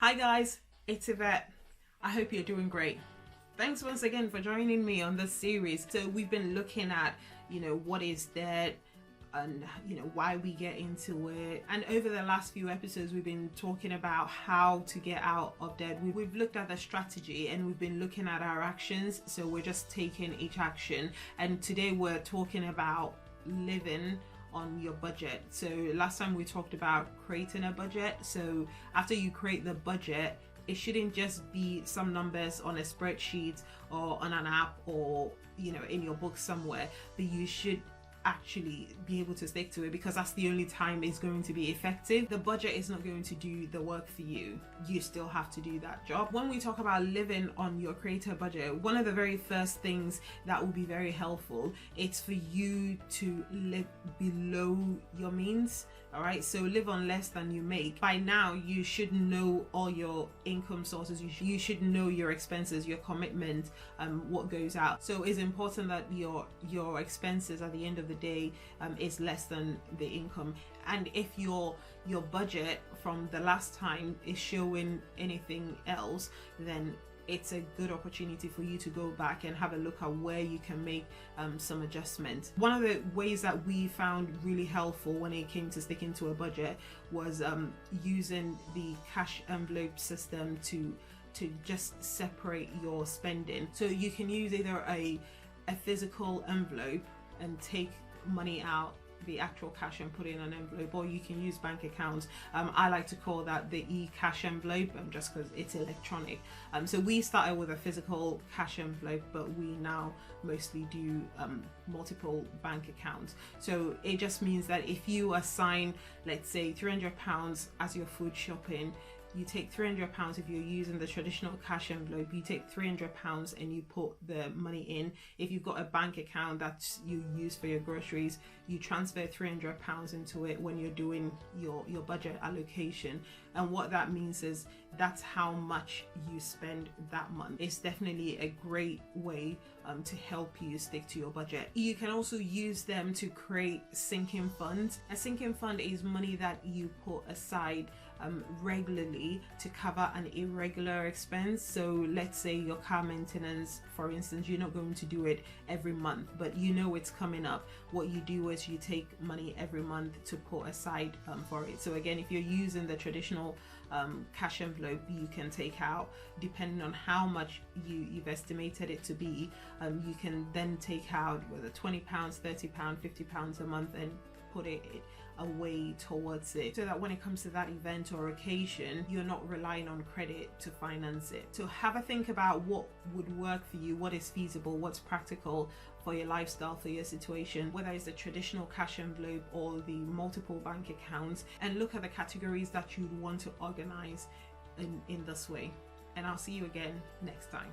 Hi guys, it's Yvette. I hope you're doing great. Thanks once again for joining me on this series. So we've been looking at, what is debt and, why we get into it. And over the last few episodes, we've been talking about how to get out of debt. We've looked at the strategy and we've been looking at our actions. So we're just taking each action. And today we're talking about living on your budget. So last time we talked about creating a budget. So after you create the budget, it shouldn't just be some numbers on a spreadsheet or on an app or in your book somewhere, but you should actually be able to stick to it, because that's the only time it's going to be effective. The budget is not going to do the work for you. You still have to do that job. When we talk about living on your creator budget, one of the very first things that will be very helpful, it's for you to live below your means. All right, so live on less than you make. By now you should know all your income sources. You should know your expenses, your commitment, what goes out. So it's important that your expenses at the end of the day is less than the income. And if your budget from the last time is showing anything else, then it's a good opportunity for you to go back and have a look at where you can make some adjustments. One of the ways that we found really helpful when it came to sticking to a budget was using the cash envelope system to just separate your spending. So you can use either a physical envelope and take money out, the actual cash, and put it in an envelope, or you can use bank accounts. I like to call that the e-cash envelope, just because it's electronic. So we started with a physical cash envelope, but we now mostly do multiple bank accounts. So it just means that if you assign, let's say, £300 as your food shopping, you take £300. If you're using the traditional cash envelope, you take £300 and you put the money in. If you've got a bank account that you use for your groceries, you transfer £300 into it when you're doing your budget allocation. And what that means is that's how much you spend that month. It's definitely a great way to help you stick to your budget. You can also use them to create sinking funds. A sinking fund is money that you put aside regularly to cover an irregular expense. So let's say your car maintenance, for instance, you're not going to do it every month, but it's coming up. What you do is you take money every month to put aside for it. So again, if you're using the traditional cash envelope, you can take out, depending on how much you've estimated it to be, you can then take out whether £20, £30, £50 a month and put it away towards it, so that when it comes to that event or occasion, you're not relying on credit to finance it. So have a think about what would work for you, what is feasible, what's practical for your lifestyle, for your situation, whether it's the traditional cash envelope or the multiple bank accounts, and look at the categories that you'd want to organize in this way. And I'll see you again next time.